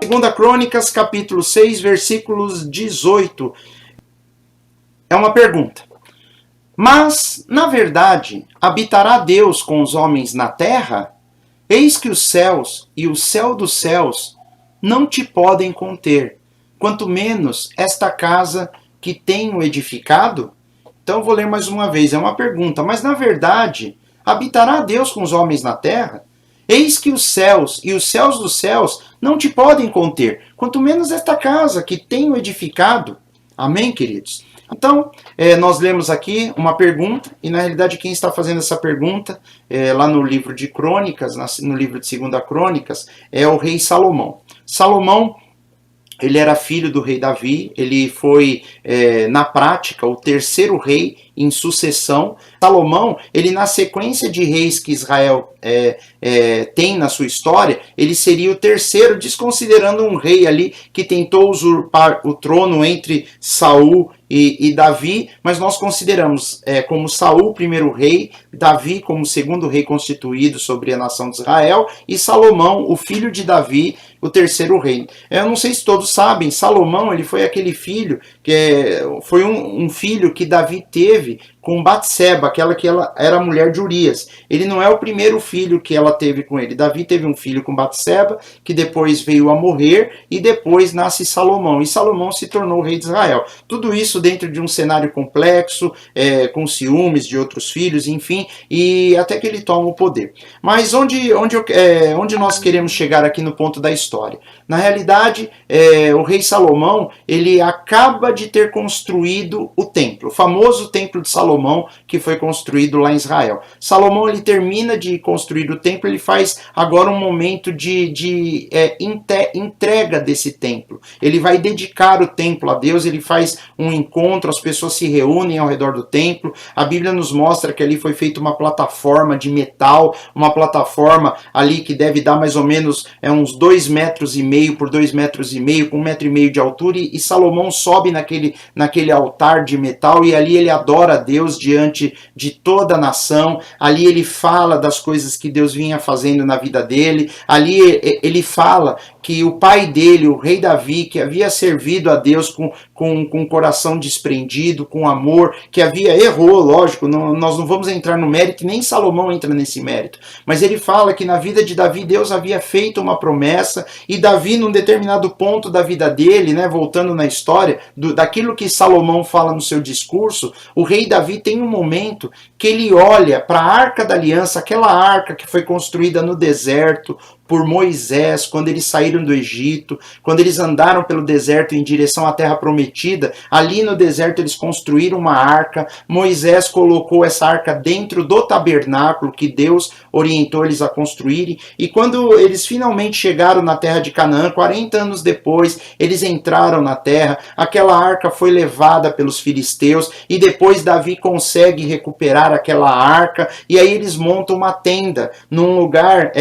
2 Crônicas, capítulo 6, versículos 18. É uma pergunta. Mas, na verdade, habitará Deus com os homens na terra? Eis que os céus e o céu dos céus não te podem conter, quanto menos esta casa que tenho edificado? Então, eu vou ler mais uma vez, é uma pergunta. Mas, na verdade, habitará Deus com os homens na terra? Eis que os céus e os céus dos céus não te podem conter, quanto menos esta casa que tenho edificado. Amém, queridos? Então, nós lemos aqui uma pergunta, e na realidade quem está fazendo essa pergunta, lá no livro de Crônicas, no livro de 2 Crônicas, é o rei Salomão. Salomão, ele era filho do rei Davi, ele foi, na prática, o terceiro rei em sucessão. Salomão, ele na sequência de reis que Israel tem na sua história, ele seria o terceiro, desconsiderando um rei ali que tentou usurpar o trono entre Saul e Davi, mas nós consideramos como Saul o primeiro rei, Davi como o segundo rei constituído sobre a nação de Israel, e Salomão, o filho de Davi, o terceiro rei. Eu não sei se todos sabem, Salomão ele foi aquele filho, foi um filho que Davi teve com Batseba, aquela que ela era mulher de Urias. Ele não é o primeiro filho que ela teve com ele. Davi teve um filho com Batseba, que depois veio a morrer, e depois nasce Salomão. E Salomão se tornou rei de Israel. Tudo isso dentro de um cenário complexo, com ciúmes de outros filhos, enfim, e até que ele toma o poder. Mas onde nós queremos chegar aqui no ponto da história? Na realidade, o rei Salomão, ele acaba de ter construído o templo, o famoso templo de Salomão, que foi construído lá em Israel. Salomão, ele termina de construir o templo, ele faz agora um momento de entrega desse templo. Ele vai dedicar o templo a Deus, ele faz um encontro, as pessoas se reúnem ao redor do templo. A Bíblia nos mostra que ali foi feita uma plataforma de metal, uma plataforma ali que deve dar mais ou menos uns 2,5 metros por 2,5 metros, com 1,5 metro de altura, e Salomão sobe naquele altar de metal, e ali ele adora a Deus diante de toda a nação. Ali ele fala das coisas que Deus vinha fazendo na vida dele. Ali ele fala que o pai dele, o rei Davi, que havia servido a Deus com um coração desprendido, com amor, que errou, lógico, nós não vamos entrar no mérito, nem Salomão entra nesse mérito, mas ele fala que na vida de Davi, Deus havia feito uma promessa, e Davi, num determinado ponto da vida dele, voltando na história, daquilo que Salomão fala no seu discurso, o rei Davi tem um momento que ele olha para a Arca da Aliança, aquela arca que foi construída no deserto por Moisés, quando eles saíram do Egito, quando eles andaram pelo deserto em direção à terra prometida. Ali no deserto eles construíram uma arca, Moisés colocou essa arca dentro do tabernáculo que Deus orientou eles a construírem, e quando eles finalmente chegaram na terra de Canaã, 40 anos depois, eles entraram na terra, aquela arca foi levada pelos filisteus, e depois Davi consegue recuperar aquela arca, e aí eles montam uma tenda num lugar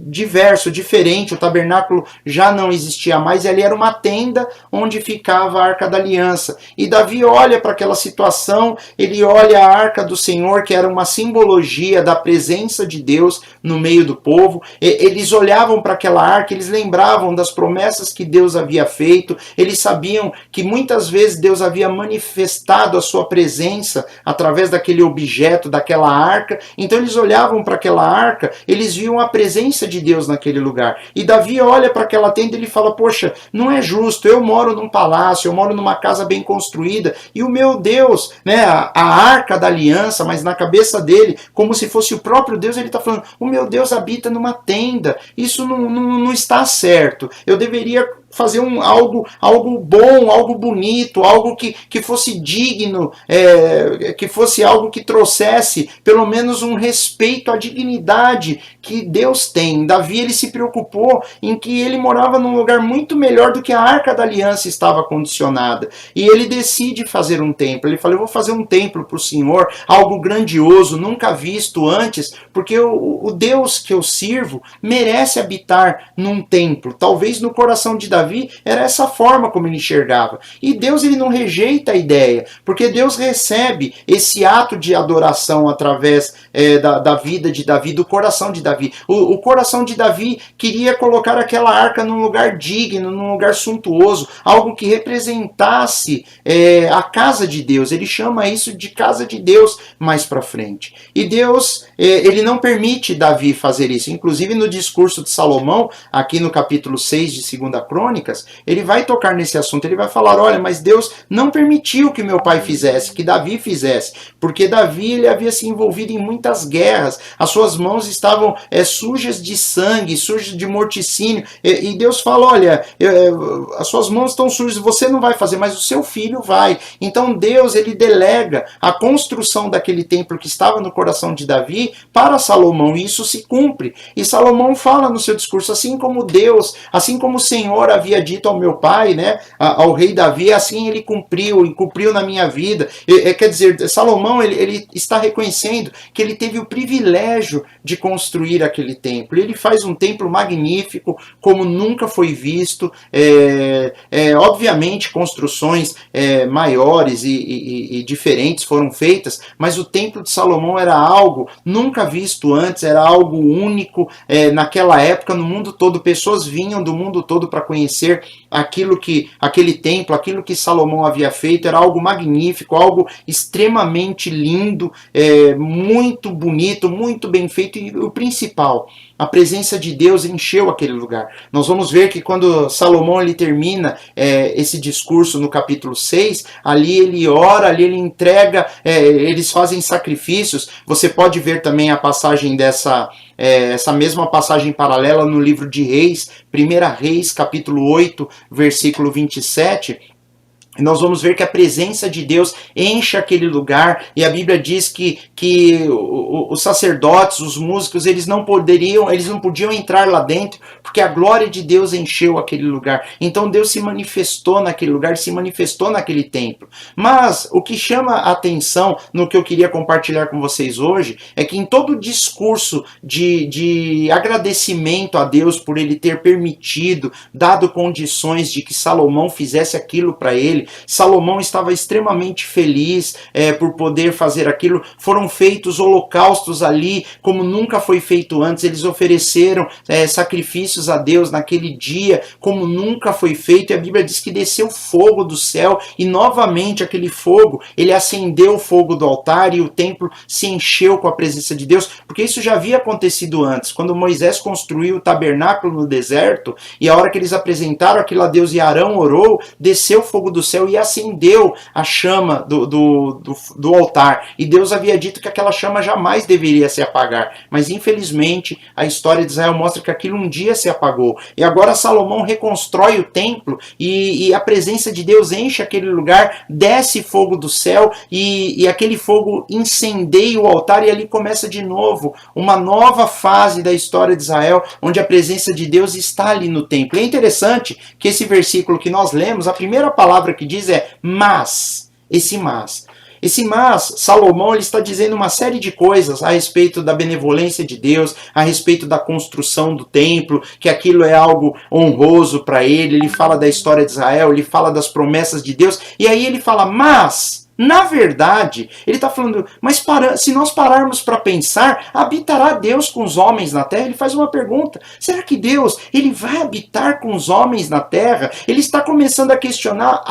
diverso, diferente. O tabernáculo já não existia mais, e ali era uma tenda onde ficava a Arca da Aliança. E Davi olha para aquela situação, ele olha a Arca do Senhor, que era uma simbologia da presença de Deus no meio do povo. Eles olhavam para aquela arca, eles lembravam das promessas que Deus havia feito, eles sabiam que muitas vezes Deus havia manifestado a sua presença através daquele objeto, daquela arca. Então eles olhavam para aquela arca, eles viam a presença de Deus naquele lugar. E Davi olha para aquela tenda e ele fala: poxa, não é justo, eu moro num palácio, eu moro numa casa bem construída, e o meu Deus, a Arca da Aliança, mas na cabeça dele, como se fosse o próprio Deus, ele está falando: o meu Deus habita numa tenda, isso não está certo, eu deveria fazer algo bom, algo bonito, algo que fosse digno, que fosse algo que trouxesse pelo menos um respeito à dignidade que Deus tem. Davi, ele se preocupou em que ele morava num lugar muito melhor do que a Arca da Aliança estava condicionada, e ele decide fazer um templo. Ele fala: eu vou fazer um templo para o Senhor, algo grandioso, nunca visto antes, porque o Deus que eu sirvo merece habitar num templo. Talvez no coração de Davi era essa forma como ele enxergava. E Deus, ele não rejeita a ideia, porque Deus recebe esse ato de adoração através da vida de Davi, do coração de Davi. O coração de Davi queria colocar aquela arca num lugar digno, num lugar suntuoso, algo que representasse a casa de Deus. Ele chama isso de casa de Deus mais para frente. E Deus, ele não permite Davi fazer isso. Inclusive no discurso de Salomão, aqui no capítulo 6 de 2 Crônicas, ele vai tocar nesse assunto. Ele vai falar, olha, mas Deus não permitiu que meu pai fizesse, que Davi fizesse, porque Davi, ele havia se envolvido em muitas guerras, as suas mãos estavam sujas de sangue, sujas de morticínio, e Deus fala, olha, as suas mãos estão sujas, você não vai fazer, mas o seu filho vai. Então Deus, ele delega a construção daquele templo que estava no coração de Davi para Salomão, e isso se cumpre. E Salomão fala no seu discurso, assim como Deus, assim como o Senhor havia dito ao meu pai, né, ao rei Davi, assim ele cumpriu, e cumpriu na minha vida. Quer dizer, Salomão, ele está reconhecendo que ele teve o privilégio de construir aquele templo. Ele faz um templo magnífico, como nunca foi visto. Obviamente, construções maiores e diferentes foram feitas, mas o templo de Salomão era algo nunca visto antes, era algo único naquela época, no mundo todo. Pessoas vinham do mundo todo para conhecer aquele templo, aquilo que Salomão havia feito. Era algo magnífico, algo extremamente lindo, muito bonito, muito bem feito, e o principal, a presença de Deus encheu aquele lugar. Nós vamos ver que quando Salomão ele termina esse discurso no capítulo 6, ali ele ora, ali ele entrega, eles fazem sacrifícios. Você pode ver também a passagem essa mesma passagem paralela no livro de Reis, 1 Reis, capítulo 8, versículo 27, nós vamos ver que a presença de Deus enche aquele lugar, e a Bíblia diz que os sacerdotes, os músicos, eles não podiam entrar lá dentro, porque a glória de Deus encheu aquele lugar. Então Deus se manifestou naquele lugar, se manifestou naquele templo. Mas o que chama a atenção no que eu queria compartilhar com vocês hoje, é que em todo o discurso de agradecimento a Deus por ele ter permitido, dado condições de que Salomão fizesse aquilo para ele, Salomão estava extremamente feliz por poder fazer aquilo. Foram feitos holocaustos ali como nunca foi feito antes. Eles ofereceram sacrifícios a Deus naquele dia como nunca foi feito. E a Bíblia diz que desceu fogo do céu, e novamente aquele fogo, ele acendeu o fogo do altar, e o templo se encheu com a presença de Deus, porque isso já havia acontecido antes. Quando Moisés construiu o tabernáculo no deserto, e a hora que eles apresentaram aquilo a Deus e Arão orou, desceu o fogo do céu e acendeu a chama do altar. E Deus havia dito que aquela chama jamais deveria se apagar. Mas infelizmente a história de Israel mostra que aquilo um dia se apagou. E agora Salomão reconstrói o templo, e a presença de Deus enche aquele lugar, desce fogo do céu, e aquele fogo incendeia o altar, e ali começa de novo uma nova fase da história de Israel, onde a presença de Deus está ali no templo. E é interessante que esse versículo que nós lemos, a primeira palavra que diz mas. Esse mas, Salomão, ele está dizendo uma série de coisas a respeito da benevolência de Deus, a respeito da construção do templo, que aquilo é algo honroso para ele. Ele fala da história de Israel, ele fala das promessas de Deus, e aí ele fala, mas... Na verdade, ele está falando, mas se nós pararmos para pensar, habitará Deus com os homens na terra? Ele faz uma pergunta, será que Deus ele vai habitar com os homens na terra? Ele está começando a questionar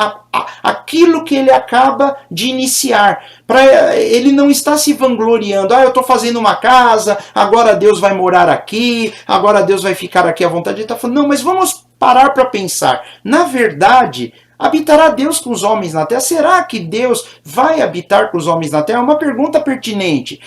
aquilo que ele acaba de iniciar. Ele não está se vangloriando, eu estou fazendo uma casa, agora Deus vai morar aqui, agora Deus vai ficar aqui à vontade. Ele está falando, não, mas vamos parar para pensar. Na verdade, habitará Deus com os homens na terra? Será que Deus vai habitar com os homens na terra? É uma pergunta pertinente.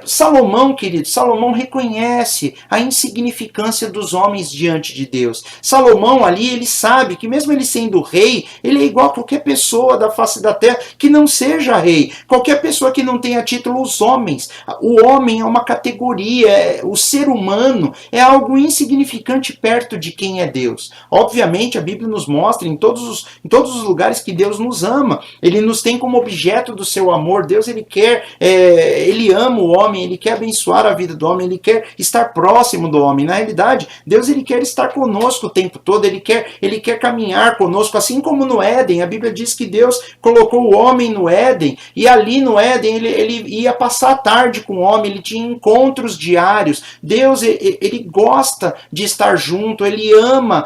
Salomão, querido, Salomão reconhece a insignificância dos homens diante de Deus. Salomão ali, ele sabe que mesmo ele sendo rei, ele é igual a qualquer pessoa da face da terra que não seja rei. Qualquer pessoa que não tenha título, os homens. O homem é uma categoria, o ser humano é algo insignificante perto de quem é Deus. Obviamente, a Bíblia nos mostra em todos os lugares que Deus nos ama. Ele nos tem como objeto do seu amor. Deus, ele quer, ele ama o homem, ele quer abençoar a vida do homem, ele quer estar próximo do homem. Na realidade, Deus ele quer estar conosco o tempo todo, ele quer caminhar conosco, assim como no Éden. A Bíblia diz que Deus colocou o homem no Éden, e ali no Éden ele ia passar a tarde com o homem, ele tinha encontros diários. Deus ele gosta de estar junto, ele ama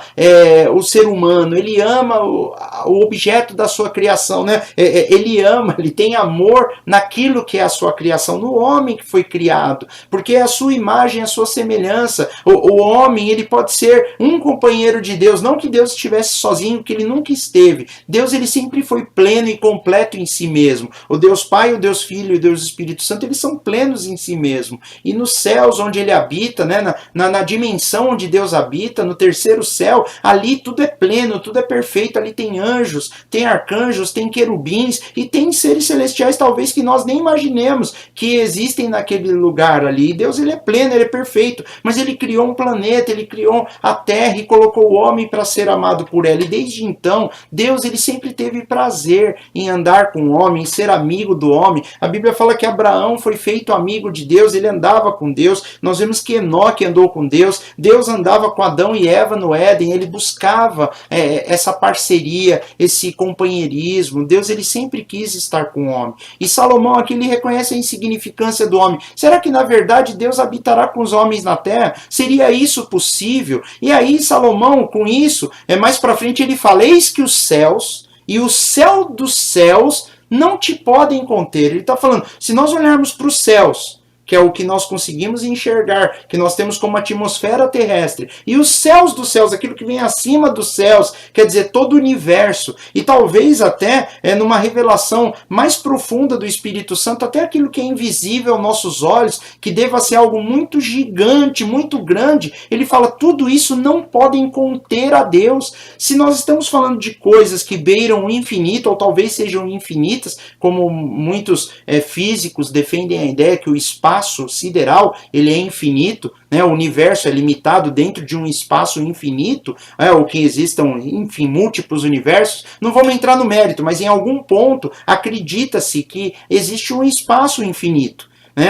o ser humano, ele ama o objeto da sua criação, né? Ele ama, ele tem amor naquilo que é a sua criação, no homem que foi criado, porque é a sua imagem, a sua semelhança. O homem, ele pode ser um companheiro de Deus, não que Deus estivesse sozinho, que ele nunca esteve. Deus, ele sempre foi pleno e completo em si mesmo. O Deus Pai, o Deus Filho e o Deus Espírito Santo, eles são plenos em si mesmo. E nos céus onde ele habita, né, na dimensão onde Deus habita, no terceiro céu, ali tudo é pleno, tudo é perfeito, ali tem anjos, tem arcanjos, tem querubins e tem seres celestiais talvez que nós nem imaginemos que existem naquele lugar ali. E Deus, ele é pleno, ele é perfeito, mas ele criou um planeta, ele criou a terra e colocou o homem para ser amado por ela. E desde então, Deus, ele sempre teve prazer em andar com o homem, em ser amigo do homem. A Bíblia fala que Abraão foi feito amigo de Deus, ele andava com Deus. Nós vemos que Enoque andou com Deus, Deus andava com Adão e Eva no Éden, ele buscava essa parceria, esse companheirismo. Deus, ele sempre quis estar com o homem. E Salomão aqui, ele reconhece a insignificância do homem. Será que na verdade Deus habitará com os homens na terra? Seria isso possível? E aí Salomão, com isso, mais para frente ele fala: eis que os céus e o céu dos céus não te podem conter. Ele está falando, se nós olharmos para os céus, que é o que nós conseguimos enxergar, que nós temos como atmosfera terrestre, e os céus dos céus, aquilo que vem acima dos céus, quer dizer, todo o universo, e talvez até numa revelação mais profunda do Espírito Santo, até aquilo que é invisível aos nossos olhos, que deva ser algo muito gigante, muito grande, ele fala, tudo isso não podem conter a Deus. Se nós estamos falando de coisas que beiram o infinito, ou talvez sejam infinitas, como muitos físicos defendem a ideia que o espaço sideral ele é infinito, né? O universo é limitado dentro de um espaço infinito, ou que existam, enfim, múltiplos universos. Não vamos entrar no mérito, mas em algum ponto acredita-se que existe um espaço infinito.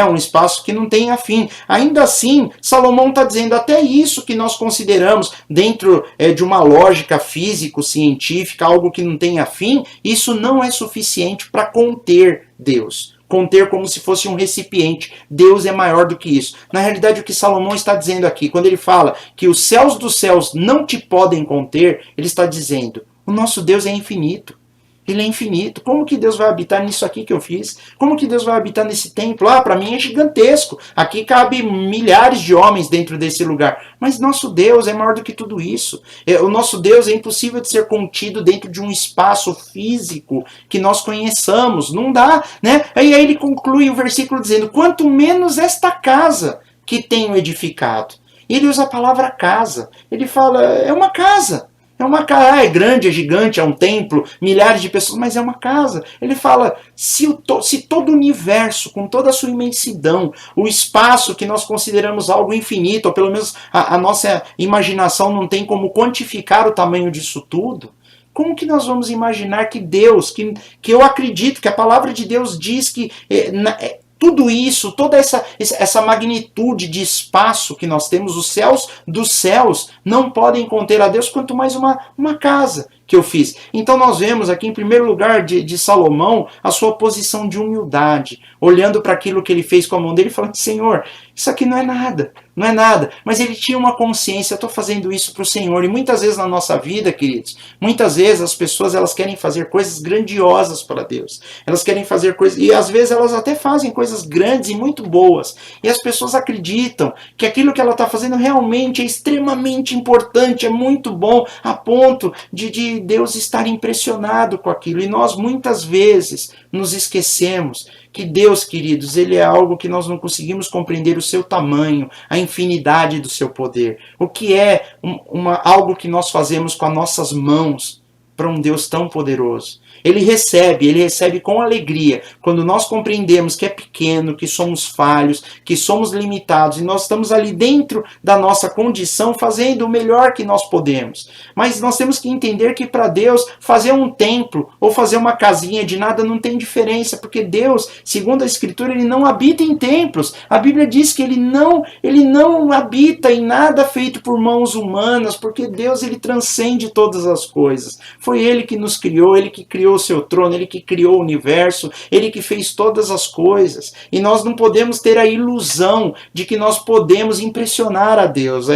Um espaço que não tem fim. Ainda assim, Salomão está dizendo, até isso que nós consideramos dentro de uma lógica físico-científica, algo que não tem fim, isso não é suficiente para conter Deus. Conter como se fosse um recipiente. Deus é maior do que isso. Na realidade, o que Salomão está dizendo aqui, quando ele fala que os céus dos céus não te podem conter, ele está dizendo, o nosso Deus é infinito. Ele é infinito. Como que Deus vai habitar nisso aqui que eu fiz? Como que Deus vai habitar nesse templo? Para mim é gigantesco. Aqui cabe milhares de homens dentro desse lugar. Mas nosso Deus é maior do que tudo isso. O nosso Deus é impossível de ser contido dentro de um espaço físico que nós conheçamos. Não dá, né? E aí ele conclui o versículo dizendo, quanto menos esta casa que tenho edificado. Ele usa a palavra casa. Ele fala, é uma casa. É uma casa, é grande, é gigante, é um templo, milhares de pessoas, mas é uma casa. Ele fala, se todo o universo, com toda a sua imensidão, o espaço que nós consideramos algo infinito, ou pelo menos a nossa imaginação não tem como quantificar o tamanho disso tudo, como que nós vamos imaginar que Deus, que eu acredito, que a palavra de Deus diz que tudo isso, toda essa magnitude de espaço que nós temos, os céus dos céus, não podem conter a Deus, quanto mais uma casa que eu fiz. Então nós vemos aqui, em primeiro lugar, de Salomão, a sua posição de humildade, olhando para aquilo que ele fez com a mão dele e falando, Senhor, isso aqui não é nada, não é nada. Mas ele tinha uma consciência, eu estou fazendo isso para o Senhor. E muitas vezes na nossa vida, queridos, muitas vezes as pessoas elas querem fazer coisas grandiosas para Deus. Elas querem fazer coisas, e às vezes elas até fazem coisas grandes e muito boas. E as pessoas acreditam que aquilo que ela está fazendo realmente é extremamente importante, é muito bom, a ponto de Deus estar impressionado com aquilo. E nós muitas vezes nos esquecemos que Deus, queridos, ele é algo que nós não conseguimos compreender o seu tamanho, a infinidade do seu poder. O que é algo que nós fazemos com as nossas mãos para um Deus tão poderoso. Ele recebe com alegria. Quando nós compreendemos que é pequeno, que somos falhos, que somos limitados, e nós estamos ali dentro da nossa condição, fazendo o melhor que nós podemos. Mas nós temos que entender que para Deus, fazer um templo ou fazer uma casinha de nada não tem diferença, porque Deus, segundo a Escritura, ele não habita em templos. A Bíblia diz que ele não habita em nada feito por mãos humanas, porque Deus, ele transcende todas as coisas. Foi ele que nos criou, ele que criou o seu trono, ele que criou o universo, ele que fez todas as coisas. E nós não podemos ter a ilusão de que nós podemos impressionar a Deus.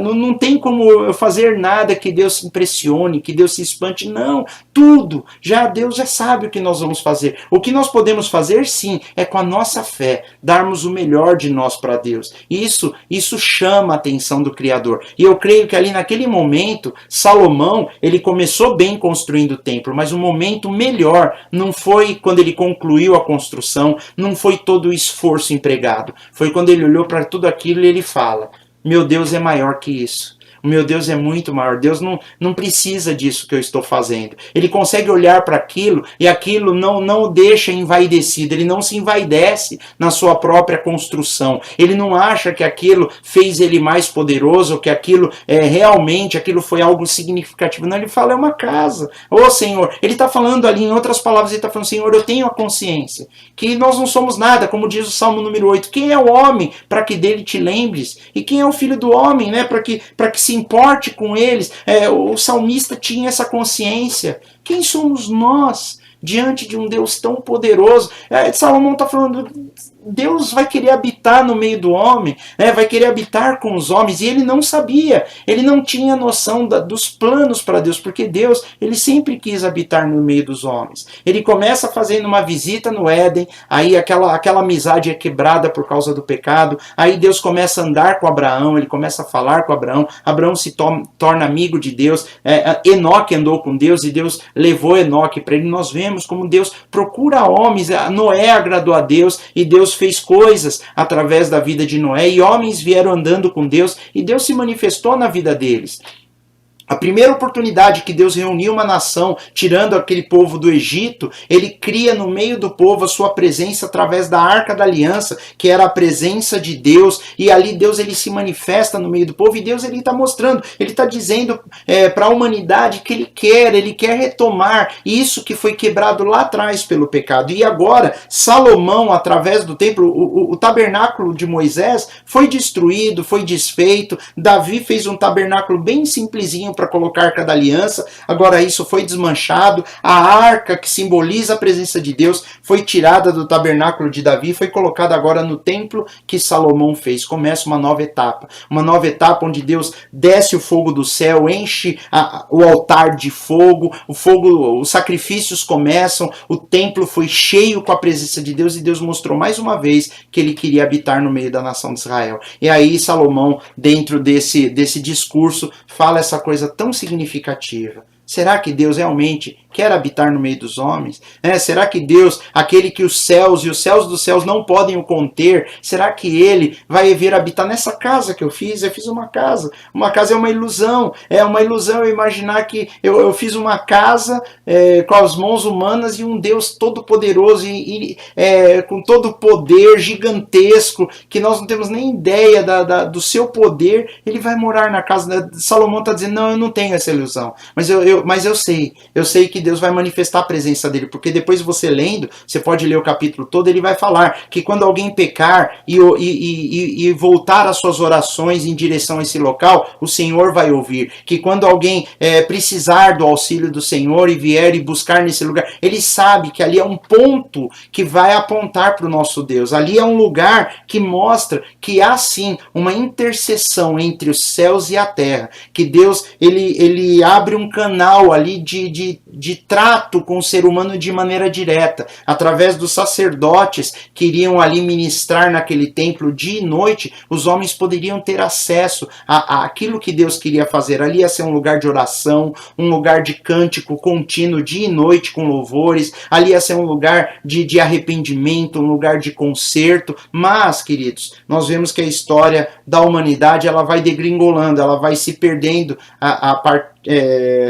Não tem como eu fazer nada que Deus se impressione, que Deus se espante. Não, tudo. Deus já sabe o que nós vamos fazer. O que nós podemos fazer, sim, é com a nossa fé, darmos o melhor de nós para Deus. Isso chama a atenção do Criador. E eu creio que ali naquele momento, Salomão, ele começou bem construindo o templo, mas o momento melhor não foi quando ele concluiu a construção, não foi todo o esforço empregado. Foi quando ele olhou para tudo aquilo e ele fala: meu Deus é maior que isso. O meu Deus é muito maior. Deus não precisa disso que eu estou fazendo. Ele consegue olhar para aquilo e aquilo não o deixa envaidecido. Ele não se envaidece na sua própria construção. Ele não acha que aquilo fez ele mais poderoso, que aquilo realmente aquilo foi algo significativo. Não, ele fala, é uma casa. Ô Senhor, ele está falando ali, em outras palavras, ele está falando, Senhor, eu tenho a consciência que nós não somos nada, como diz o Salmo número 8. Quem é o homem para que dele te lembres? E quem é o filho do homem, né, para que se importe com eles? O salmista tinha essa consciência. Quem somos nós diante de um Deus tão poderoso? Salomão está falando, Deus vai querer habitar no meio do homem, vai querer habitar com os homens, e ele não sabia, ele não tinha noção dos planos para Deus, porque Deus, ele sempre quis habitar no meio dos homens. Ele começa fazendo uma visita no Éden, aí aquela amizade é quebrada por causa do pecado, aí Deus começa a andar com Abraão, ele começa a falar com Abraão, Abraão se torna amigo de Deus, Enoque andou com Deus, e Deus levou Enoque para ele. Nós vemos como Deus procura homens, Noé agradou a Deus, e Deus fez coisas através da vida de Noé, e homens vieram andando com Deus, e Deus se manifestou na vida deles. A primeira oportunidade que Deus reuniu uma nação, tirando aquele povo do Egito, ele cria no meio do povo a sua presença através da Arca da Aliança, que era a presença de Deus, e ali Deus ele se manifesta no meio do povo, e Deus ele está mostrando, ele está dizendo para a humanidade que ele quer retomar isso que foi quebrado lá atrás pelo pecado. E agora, Salomão, através do templo, o tabernáculo de Moisés foi destruído, foi desfeito, Davi fez um tabernáculo bem simplesinho para colocar a Arca da Aliança, agora isso foi desmanchado, a arca que simboliza a presença de Deus foi tirada do tabernáculo de Davi, foi colocada agora no templo que Salomão fez. Começa uma nova etapa onde Deus desce o fogo do céu, enche o altar de fogo, os sacrifícios começam, o templo foi cheio com a presença de Deus, e Deus mostrou mais uma vez que ele queria habitar no meio da nação de Israel. E aí Salomão, dentro desse discurso, fala essa coisa tão significativa. Será que Deus realmente quer habitar no meio dos homens? Será que Deus, aquele que os céus e os céus dos céus não podem o conter, será que ele vai vir habitar nessa casa que eu fiz? Eu fiz uma casa. Uma casa é uma ilusão. É uma ilusão eu imaginar que eu fiz uma casa com as mãos humanas, e um Deus todo poderoso e com todo o poder gigantesco, que nós não temos nem ideia do seu poder, ele vai morar na casa. Salomão está dizendo, não, eu não tenho essa ilusão. Mas eu sei que Deus vai manifestar a presença dele, porque depois você lendo, você pode ler o capítulo todo, ele vai falar que quando alguém pecar e voltar as suas orações em direção a esse local, o Senhor vai ouvir, que quando alguém precisar do auxílio do Senhor e vier e buscar nesse lugar, ele sabe que ali é um ponto que vai apontar para o nosso Deus, ali é um lugar que mostra que há sim uma intercessão entre os céus e a terra, que Deus ele abre um canal ali de trato com o ser humano de maneira direta, através dos sacerdotes que iriam ali ministrar naquele templo dia e noite, os homens poderiam ter acesso àquilo que Deus queria fazer. Ali ia ser um lugar de oração, um lugar de cântico contínuo dia e noite com louvores, ali ia ser um lugar de arrependimento, um lugar de conserto. Mas, queridos, nós vemos que a história da humanidade ela vai degringolando, ela vai se perdendo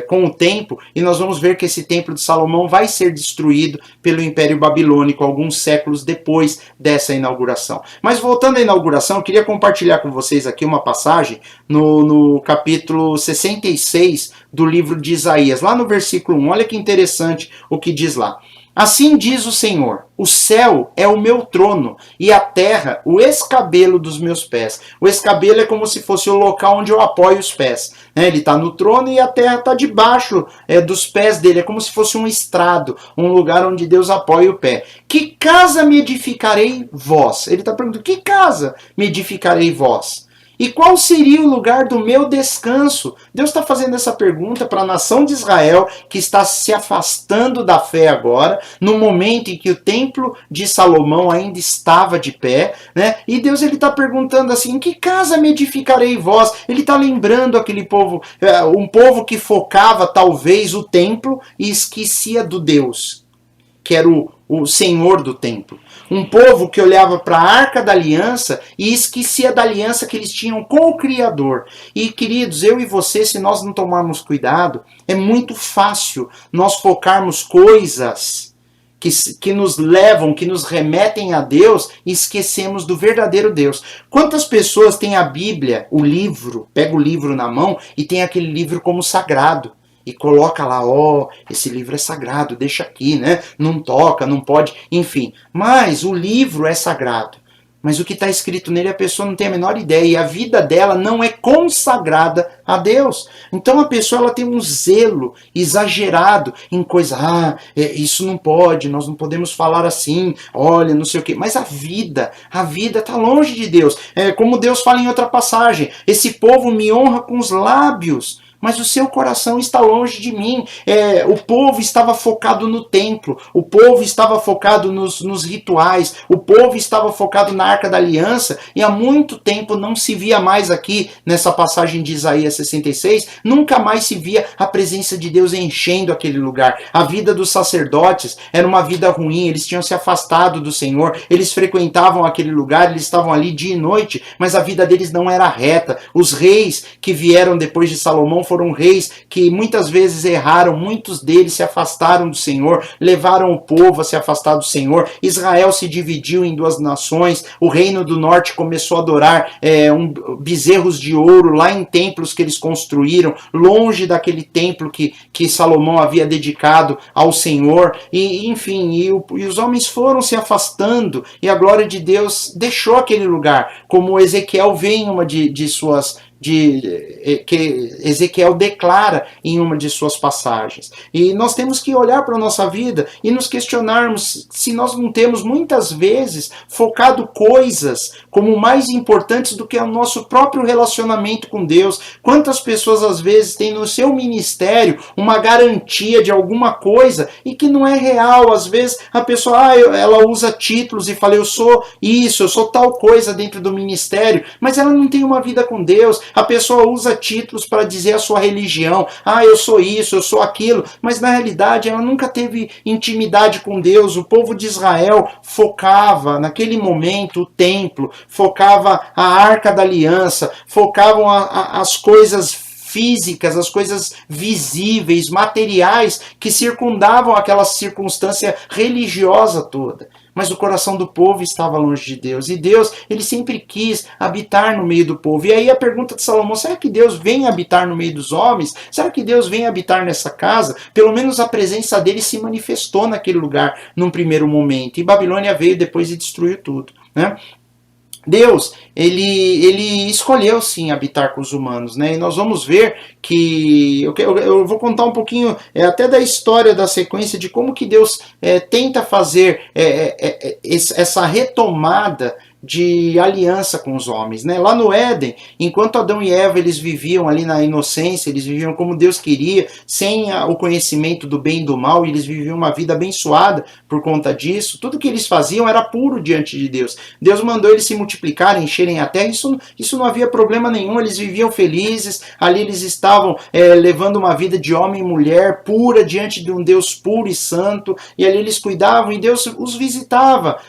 com o tempo, e nós vamos ver que esse templo de Salomão vai ser destruído pelo Império Babilônico alguns séculos depois dessa inauguração. Mas voltando à inauguração, eu queria compartilhar com vocês aqui uma passagem no capítulo 66 do livro de Isaías, lá no versículo 1. Olha que interessante o que diz lá. Assim diz o Senhor, o céu é o meu trono e a terra o escabelo dos meus pés. O escabelo é como se fosse o local onde eu apoio os pés. Ele está no trono e a terra está debaixo dos pés dele. É como se fosse um estrado, um lugar onde Deus apoia o pé. Que casa me edificarei vós? Ele está perguntando, que casa me edificarei vós? E qual seria o lugar do meu descanso? Deus está fazendo essa pergunta para a nação de Israel, que está se afastando da fé agora, no momento em que o templo de Salomão ainda estava de pé, né? E Deus está perguntando assim, em que casa me edificarei vós? Ele está lembrando aquele povo, um povo que focava talvez o templo e esquecia do Deus, que era o Senhor do templo. Um povo que olhava para a Arca da Aliança e esquecia da aliança que eles tinham com o Criador. E, queridos, eu e você, se nós não tomarmos cuidado, é muito fácil nós focarmos coisas que nos levam, que nos remetem a Deus e esquecemos do verdadeiro Deus. Quantas pessoas têm a Bíblia, o livro, pega o livro na mão e tem aquele livro como sagrado? E coloca lá, esse livro é sagrado, deixa aqui, né? Não toca, não pode, enfim. Mas o livro é sagrado. Mas o que está escrito nele a pessoa não tem a menor ideia. E a vida dela não é consagrada a Deus. Então a pessoa ela tem um zelo exagerado em coisa. Isso não pode, nós não podemos falar assim. Olha, não sei o quê. Mas a vida está longe de Deus. Como Deus fala em outra passagem. Esse povo me honra com os lábios, mas o seu coração está longe de mim. O povo estava focado no templo, o povo estava focado nos rituais, o povo estava focado na Arca da Aliança, e há muito tempo não se via mais aqui, nessa passagem de Isaías 66, nunca mais se via a presença de Deus enchendo aquele lugar. A vida dos sacerdotes era uma vida ruim, eles tinham se afastado do Senhor, eles frequentavam aquele lugar, eles estavam ali dia e noite, mas a vida deles não era reta. Os reis que vieram depois de Salomão foram reis que muitas vezes erraram, muitos deles se afastaram do Senhor, levaram o povo a se afastar do Senhor. Israel se dividiu em duas nações, o reino do norte começou a adorar bezerros de ouro lá em templos que eles construíram, longe daquele templo que Salomão havia dedicado ao Senhor, e enfim, e os homens foram se afastando, e a glória de Deus deixou aquele lugar, como Ezequiel vê em uma de suas que Ezequiel declara em uma de suas passagens. E nós temos que olhar para a nossa vida e nos questionarmos se nós não temos muitas vezes focado coisas como mais importantes do que o nosso próprio relacionamento com Deus. Quantas pessoas às vezes têm no seu ministério uma garantia de alguma coisa e que não é real. Às vezes a pessoa ela usa títulos e fala, eu sou isso, eu sou tal coisa dentro do ministério, mas ela não tem uma vida com Deus. A pessoa usa títulos para dizer a sua religião, eu sou isso, eu sou aquilo, mas na realidade ela nunca teve intimidade com Deus. O povo de Israel focava naquele momento o templo, focava a Arca da Aliança, focavam as coisas físicas, as coisas visíveis, materiais que circundavam aquela circunstância religiosa toda. Mas o coração do povo estava longe de Deus. E Deus, ele sempre quis habitar no meio do povo. E aí a pergunta de Salomão, será que Deus vem habitar no meio dos homens? Será que Deus vem habitar nessa casa? Pelo menos a presença dele se manifestou naquele lugar num primeiro momento. E Babilônia veio depois e destruiu tudo, né? Deus, ele escolheu sim habitar com os humanos, né? E nós vamos ver que eu vou contar um pouquinho até da história da sequência de como que Deus tenta fazer essa retomada de aliança com os homens, né? Lá no Éden, enquanto Adão e Eva eles viviam ali na inocência, eles viviam como Deus queria, sem o conhecimento do bem e do mal, e eles viviam uma vida abençoada por conta disso. Tudo que eles faziam era puro diante de Deus. Deus mandou eles se multiplicarem, encherem a terra. Isso não havia problema nenhum. Eles viviam felizes. Ali eles estavam levando uma vida de homem e mulher pura diante de um Deus puro e santo. E ali eles cuidavam e Deus os visitava.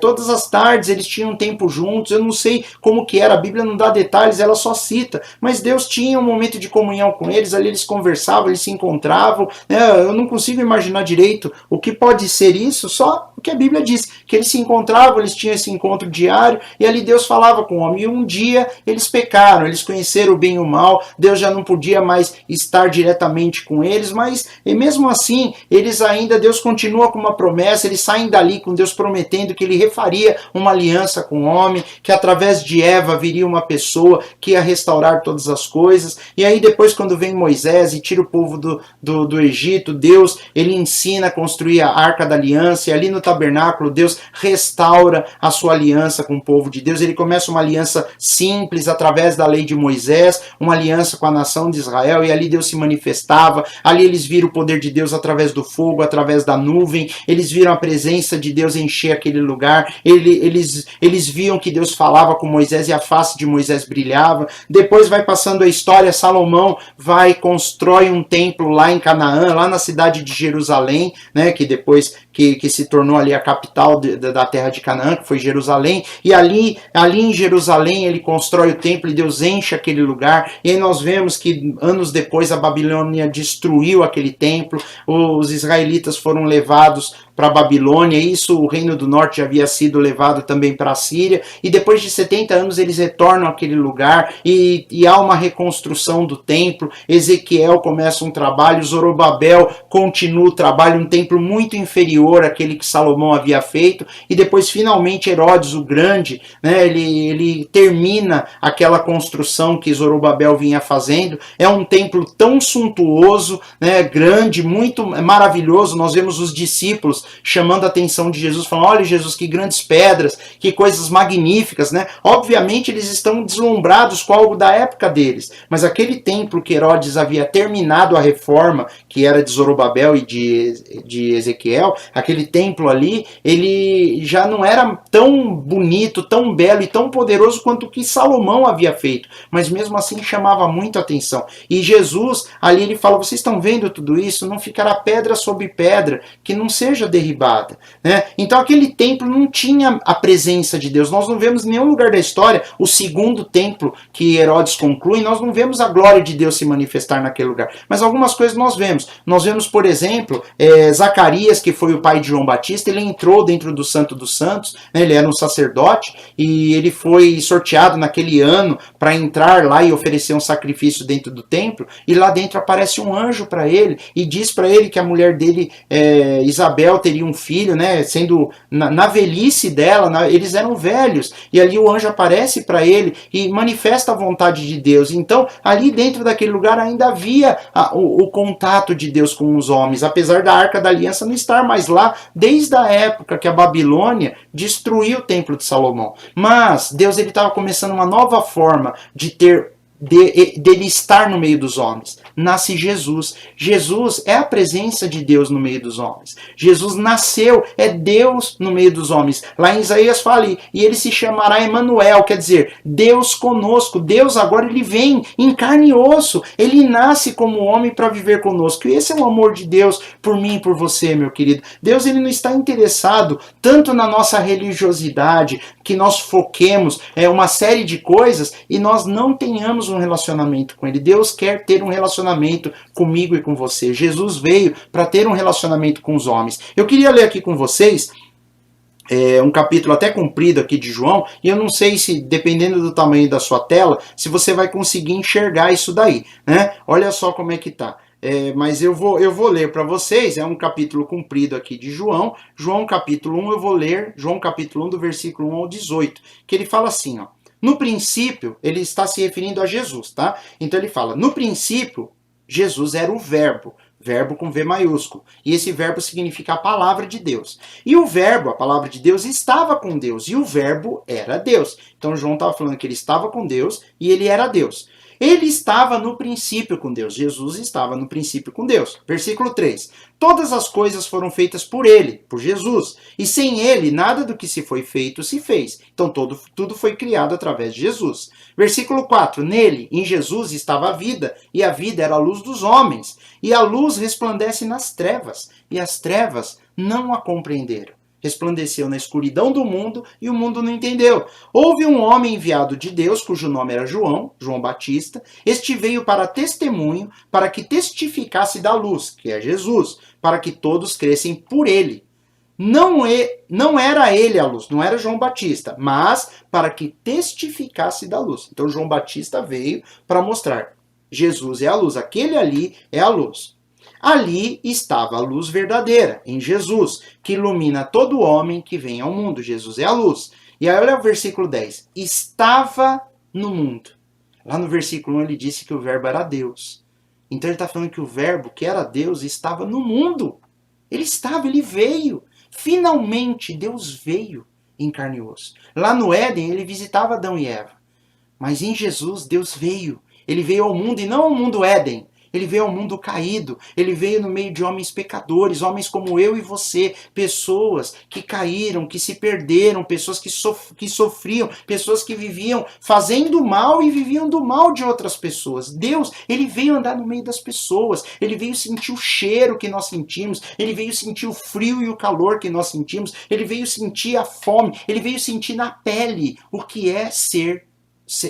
Todas as tardes eles tinham tempo juntos, eu não sei como que era, a Bíblia não dá detalhes, ela só cita, mas Deus tinha um momento de comunhão com eles, ali eles conversavam, eles se encontravam, né? Eu não consigo imaginar direito o que pode ser isso, só o que a Bíblia diz, que eles se encontravam, eles tinham esse encontro diário, e ali Deus falava com o homem, e um dia eles pecaram, eles conheceram o bem e o mal, Deus já não podia mais estar diretamente com eles, mas e mesmo assim, eles ainda, Deus continua com uma promessa, eles saem dali com Deus prometendo que ele refaria uma aliança com o homem, que através de Eva viria uma pessoa que ia restaurar todas as coisas, e aí depois quando vem Moisés e tira o povo do Egito, Deus, ele ensina a construir a Arca da Aliança, e ali no tabernáculo Deus restaura a sua aliança com o povo de Deus, ele começa uma aliança simples através da lei de Moisés, uma aliança com a nação de Israel, e ali Deus se manifestava, ali eles viram o poder de Deus através do fogo, através da nuvem, eles viram a presença de Deus encher aquele lugar, eles viam que Deus falava com Moisés e a face de Moisés brilhava. Depois vai passando a história, Salomão vai constrói um templo lá em Canaã, lá na cidade de Jerusalém, né, que depois que se tornou ali a capital da terra de Canaã, que foi Jerusalém, e ali em Jerusalém ele constrói o templo e Deus enche aquele lugar, e aí nós vemos que anos depois a Babilônia destruiu aquele templo, os israelitas foram levados para a Babilônia, isso o reino do norte já havia sido levado também para a Síria, e depois de 70 anos eles retornam àquele lugar, e há uma reconstrução do templo, Ezequiel começa um trabalho, Zorobabel continua o trabalho, um templo muito inferior àquele que Salomão havia feito, e depois finalmente Herodes o Grande, né, ele termina aquela construção que Zorobabel vinha fazendo, é um templo tão suntuoso, né, grande, muito maravilhoso, nós vemos os discípulos chamando a atenção de Jesus, falando, olha Jesus, que grandes pedras, que coisas magníficas, né? Obviamente eles estão deslumbrados com algo da época deles, mas aquele templo que Herodes havia terminado a reforma, que era de Zorobabel e de Ezequiel, aquele templo ali, ele já não era tão bonito, tão belo e tão poderoso quanto o que Salomão havia feito, mas mesmo assim chamava muito a atenção. E Jesus, ali ele fala, vocês estão vendo tudo isso? Não ficará pedra sobre pedra, que não seja derribada, né? Então aquele templo não tinha a presença de Deus, nós não vemos em nenhum lugar da história, o segundo templo que Herodes conclui, nós não vemos a glória de Deus se manifestar naquele lugar, mas algumas coisas nós vemos, por exemplo, Zacarias, que foi o pai de João Batista, ele entrou dentro do Santo dos Santos, né? Ele era um sacerdote, e ele foi sorteado naquele ano para entrar lá e oferecer um sacrifício dentro do templo, e lá dentro aparece um anjo para ele, e diz para ele que a mulher dele, Isabel, teria um filho, né, sendo na velhice dela, eles eram velhos, e ali o anjo aparece para ele e manifesta a vontade de Deus. Então ali dentro daquele lugar ainda havia o contato de Deus com os homens, apesar da Arca da Aliança não estar mais lá desde a época que a Babilônia destruiu o templo de Salomão. Mas Deus estava começando uma nova forma dele estar no meio dos homens. Nasce Jesus. Jesus é a presença de Deus no meio dos homens. Jesus nasceu, é Deus no meio dos homens. Lá em Isaías fala, e ele se chamará Emanuel, quer dizer, Deus conosco. Deus agora ele vem em carne e osso. Ele nasce como homem para viver conosco. E esse é o amor de Deus por mim e por você, meu querido. Deus ele não está interessado tanto na nossa religiosidade, que nós foquemos uma série de coisas e nós não tenhamos um relacionamento com ele. Deus quer ter um relacionamento comigo e com você. Jesus veio para ter um relacionamento com os homens. Eu queria ler aqui com vocês um capítulo até comprido aqui de João, e eu não sei se, dependendo do tamanho da sua tela, se você vai conseguir enxergar isso daí, né? Olha só como é que tá. Mas eu vou ler para vocês, é um capítulo comprido aqui de João, João capítulo 1, eu vou ler João capítulo 1 do versículo 1 ao 18, que ele fala assim, ó, no princípio, ele está se referindo a Jesus, tá? Então ele fala, no princípio, Jesus era o verbo com V maiúsculo, e esse verbo significa a palavra de Deus. E o verbo, a palavra de Deus, estava com Deus, e o verbo era Deus. Então João estava falando que ele estava com Deus, e ele era Deus. Ele estava no princípio com Deus. Jesus estava no princípio com Deus. Versículo 3. Todas as coisas foram feitas por ele, por Jesus. E sem ele, nada do que se foi feito se fez. Então tudo foi criado através de Jesus. Versículo 4. Nele, em Jesus, estava a vida. E a vida era a luz dos homens. E a luz resplandece nas trevas. E as trevas não a compreenderam. resplandeceu na escuridão do mundo e o mundo não entendeu. Houve um homem enviado de Deus, cujo nome era João, João Batista. Este veio para testemunho, para que testificasse da luz, que é Jesus, para que todos crescem por ele. Não era ele a luz, não era João Batista, mas para que testificasse da luz. Então João Batista veio para mostrar, Jesus é a luz, aquele ali é a luz. Ali estava a luz verdadeira, em Jesus, que ilumina todo homem que vem ao mundo. Jesus é a luz. E aí olha o versículo 10. Estava no mundo. Lá no versículo 1 ele disse que o verbo era Deus. Então ele está falando que o verbo, que era Deus, estava no mundo. Ele estava, ele veio. Finalmente Deus veio em carne e osso. Lá no Éden ele visitava Adão e Eva. Mas em Jesus Deus veio. Ele veio ao mundo e não ao mundo Éden. Ele veio ao mundo caído, ele veio no meio de homens pecadores, homens como eu e você, pessoas que caíram, que se perderam, pessoas que sofriam, pessoas que viviam fazendo mal e viviam do mal de outras pessoas. Deus, ele veio andar no meio das pessoas, ele veio sentir o cheiro que nós sentimos, ele veio sentir o frio e o calor que nós sentimos, ele veio sentir a fome, ele veio sentir na pele o que é ser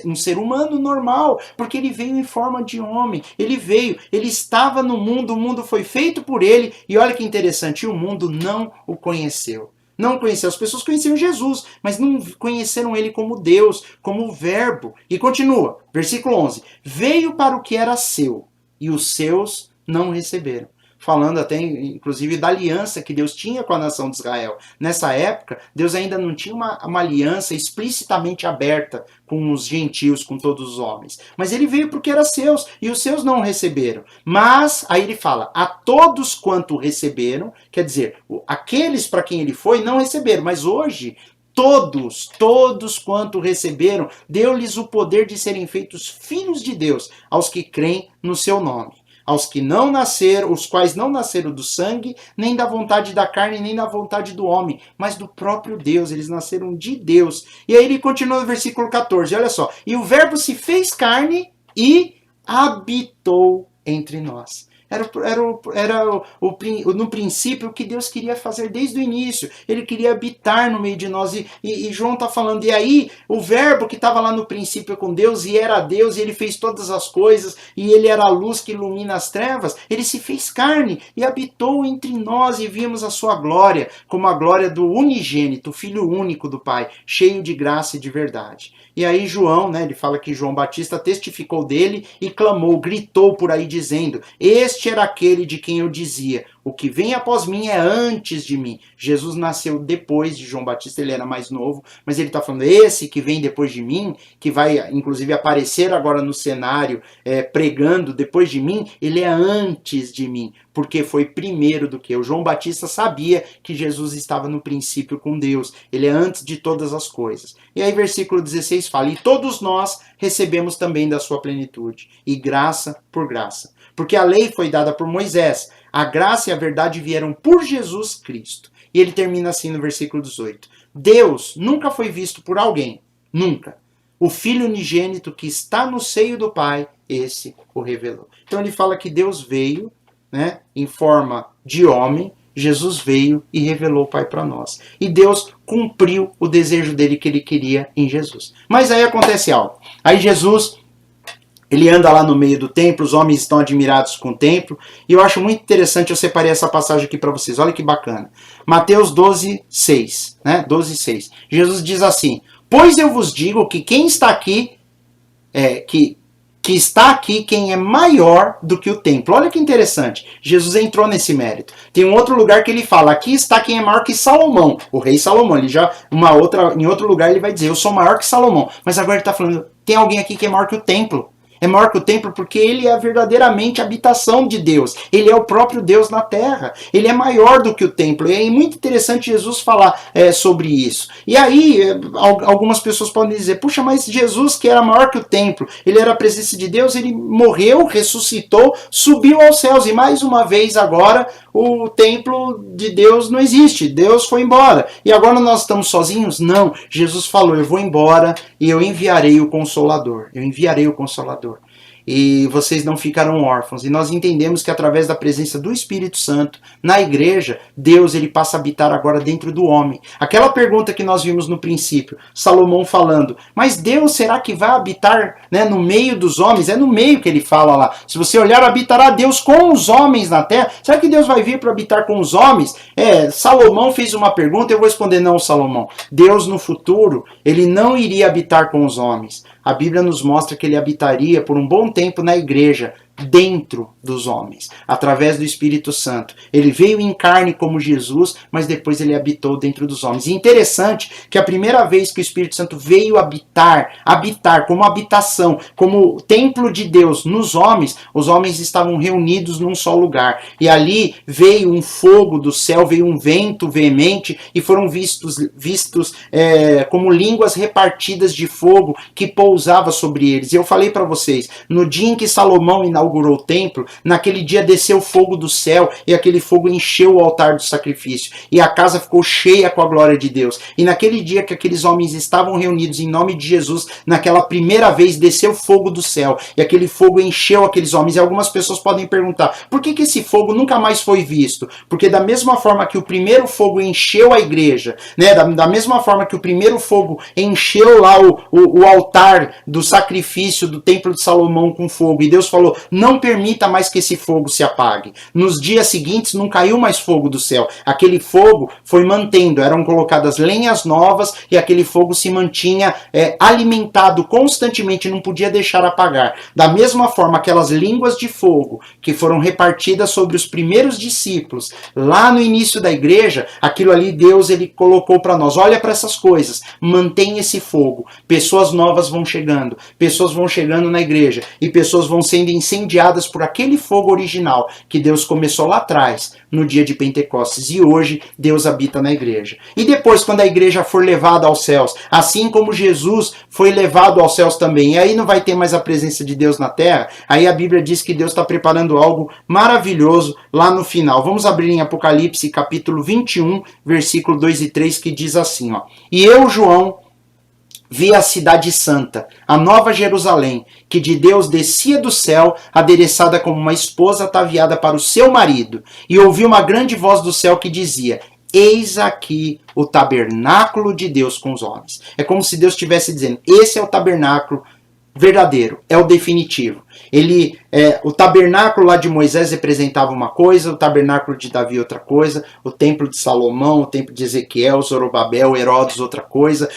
um ser humano normal, porque ele veio em forma de homem, ele estava no mundo, o mundo foi feito por ele, e olha que interessante, o mundo não o conheceu. Não conheceu, as pessoas conheciam Jesus, mas não conheceram ele como Deus, como o verbo. E continua, versículo 11, veio para o que era seu, e os seus não receberam. Falando até, inclusive, da aliança que Deus tinha com a nação de Israel. Nessa época, Deus ainda não tinha uma aliança explicitamente aberta com os gentios, com todos os homens. Mas ele veio porque era seus, e os seus não receberam. Mas, aí ele fala, a todos quanto receberam, quer dizer, aqueles para quem ele foi não receberam, mas hoje todos quanto receberam, deu-lhes o poder de serem feitos filhos de Deus, aos que creem no seu nome. Aos que não nasceram, os quais não nasceram do sangue, nem da vontade da carne, nem da vontade do homem, mas do próprio Deus. Eles nasceram de Deus. E aí ele continua no versículo 14, olha só. E o verbo se fez carne e habitou entre nós. No princípio o que Deus queria fazer desde o início. Ele queria habitar no meio de nós. E João está falando, e aí o verbo que estava lá no princípio com Deus, e era Deus, e ele fez todas as coisas, e ele era a luz que ilumina as trevas, ele se fez carne e habitou entre nós, e vimos a sua glória, como a glória do unigênito, Filho único do Pai, cheio de graça e de verdade. E aí João, ele fala que João Batista testificou dele e clamou, gritou por aí dizendo, este era aquele de quem eu dizia, o que vem após mim é antes de mim. Jesus nasceu depois de João Batista, ele era mais novo, mas ele está falando, esse que vem depois de mim, que vai inclusive aparecer agora no cenário, pregando depois de mim, ele é antes de mim, porque foi primeiro do que eu. João Batista sabia que Jesus estava no princípio com Deus, ele é antes de todas as coisas. E aí versículo 16 fala, e todos nós recebemos também da sua plenitude, e graça por graça. Porque a lei foi dada por Moisés, a graça e a verdade vieram por Jesus Cristo. E ele termina assim no versículo 18. Deus nunca foi visto por alguém, nunca. O Filho unigênito que está no seio do Pai, esse o revelou. Então ele fala que Deus veio, em forma de homem, Jesus veio e revelou o Pai para nós. E Deus cumpriu o desejo dele que ele queria em Jesus. Mas aí acontece algo. Aí Jesus, ele anda lá no meio do templo, os homens estão admirados com o templo, e eu acho muito interessante, eu separei essa passagem aqui para vocês, olha que bacana. Mateus 12:6, 12:6. Jesus diz assim, pois eu vos digo que quem está aqui, que está aqui quem é maior do que o templo. Olha que interessante, Jesus entrou nesse mérito. Tem um outro lugar que ele fala, aqui está quem é maior que Salomão, o rei Salomão. Ele já, em outro lugar ele vai dizer, eu sou maior que Salomão. Mas agora ele está falando, tem alguém aqui que é maior que o templo. É maior que o templo porque ele é verdadeiramente a habitação de Deus. Ele é o próprio Deus na terra. Ele é maior do que o templo. E é muito interessante Jesus falar sobre isso. E aí, algumas pessoas podem dizer, puxa, mas Jesus que era maior que o templo, ele era a presença de Deus, ele morreu, ressuscitou, subiu aos céus. E mais uma vez agora, o templo de Deus não existe. Deus foi embora. E agora nós estamos sozinhos? Não. Jesus falou, eu vou embora e eu enviarei o Consolador. Eu enviarei o Consolador. e vocês não ficarão órfãos. E nós entendemos que através da presença do Espírito Santo na igreja, Deus ele passa a habitar agora dentro do homem. Aquela pergunta que nós vimos no princípio, Salomão falando, mas Deus será que vai habitar, né, no meio dos homens? É no meio que ele fala lá. Se você olhar, habitará Deus com os homens na terra. Será que Deus vai vir para habitar com os homens? Salomão fez uma pergunta, eu vou responder não, Salomão. Deus no futuro, ele não iria habitar com os homens. A Bíblia nos mostra que ele habitaria por um bom tempo na igreja, dentro dos homens, através do Espírito Santo. Ele veio em carne como Jesus, mas depois ele habitou dentro dos homens. E interessante que a primeira vez que o Espírito Santo veio habitar como habitação, como templo de Deus nos homens, os homens estavam reunidos num só lugar. E ali veio um fogo do céu, veio um vento veemente e foram vistos como línguas repartidas de fogo que pousava sobre eles. E eu falei para vocês, no dia em que Salomão inaugurou o templo, naquele dia desceu fogo do céu e aquele fogo encheu o altar do sacrifício e a casa ficou cheia com a glória de Deus. E naquele dia que aqueles homens estavam reunidos em nome de Jesus, naquela primeira vez desceu fogo do céu e aquele fogo encheu aqueles homens. E algumas pessoas podem perguntar, por que esse fogo nunca mais foi visto? Porque da mesma forma que o primeiro fogo encheu a igreja, né, da mesma forma que o primeiro fogo encheu lá o altar do sacrifício do templo de Salomão com fogo, e Deus falou, não permita mais que esse fogo se apague. Nos dias seguintes não caiu mais fogo do céu. Aquele fogo foi mantendo, eram colocadas lenhas novas e aquele fogo se mantinha alimentado constantemente, não podia deixar apagar. Da mesma forma, aquelas línguas de fogo que foram repartidas sobre os primeiros discípulos, lá no início da igreja, aquilo ali Deus ele colocou para nós. Olha para essas coisas, mantém esse fogo. Pessoas novas vão chegando na igreja e pessoas vão sendo incendiadas por aquele fogo original que Deus começou lá atrás, no dia de Pentecostes, e hoje Deus habita na igreja. E depois, quando a igreja for levada aos céus, assim como Jesus foi levado aos céus também, e aí não vai ter mais a presença de Deus na terra, aí a Bíblia diz que Deus está preparando algo maravilhoso lá no final. Vamos abrir em Apocalipse capítulo 21, versículo 2 e 3, que diz assim, ó, e eu, João, vi a cidade santa, a nova Jerusalém, que de Deus descia do céu, adereçada como uma esposa ataviada para o seu marido. E ouvi uma grande voz do céu que dizia, eis aqui o tabernáculo de Deus com os homens. É como se Deus estivesse dizendo, esse é o tabernáculo verdadeiro, é o definitivo. O tabernáculo lá de Moisés representava uma coisa, o tabernáculo de Davi outra coisa, o templo de Salomão, o templo de Ezequiel, Zorobabel, Herodes outra coisa,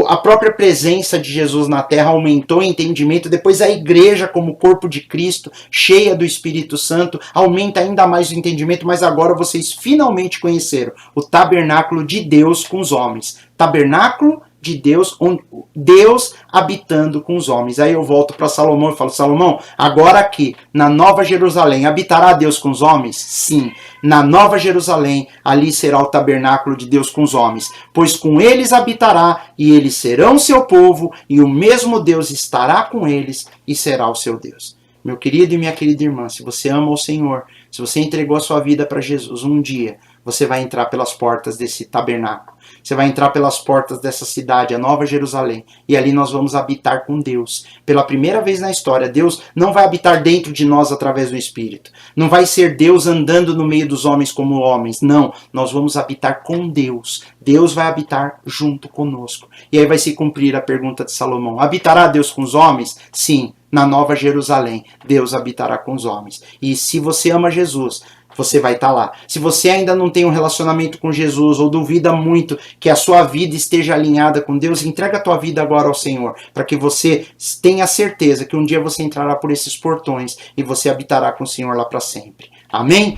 a própria presença de Jesus na terra aumentou o entendimento, depois a igreja como corpo de Cristo, cheia do Espírito Santo, aumenta ainda mais o entendimento, mas agora vocês finalmente conheceram o tabernáculo de Deus com os homens. Tabernáculo de Deus, Deus habitando com os homens. Aí eu volto para Salomão e falo, Salomão, agora aqui, na Nova Jerusalém, habitará Deus com os homens? Sim, na Nova Jerusalém, ali será o tabernáculo de Deus com os homens, pois com eles habitará, e eles serão seu povo, e o mesmo Deus estará com eles, e será o seu Deus. Meu querido e minha querida irmã, se você ama o Senhor, se você entregou a sua vida para Jesus, um dia você vai entrar pelas portas desse tabernáculo. Você vai entrar pelas portas dessa cidade, a Nova Jerusalém, e ali nós vamos habitar com Deus. Pela primeira vez na história, Deus não vai habitar dentro de nós através do Espírito. Não vai ser Deus andando no meio dos homens como homens. Não, nós vamos habitar com Deus. Deus vai habitar junto conosco. E aí vai se cumprir a pergunta de Salomão. Habitará Deus com os homens? Sim, na Nova Jerusalém, Deus habitará com os homens. E se você ama Jesus, você vai estar lá. Se você ainda não tem um relacionamento com Jesus ou duvida muito que a sua vida esteja alinhada com Deus, entrega a tua vida agora ao Senhor, para que você tenha certeza que um dia você entrará por esses portões e você habitará com o Senhor lá para sempre. Amém?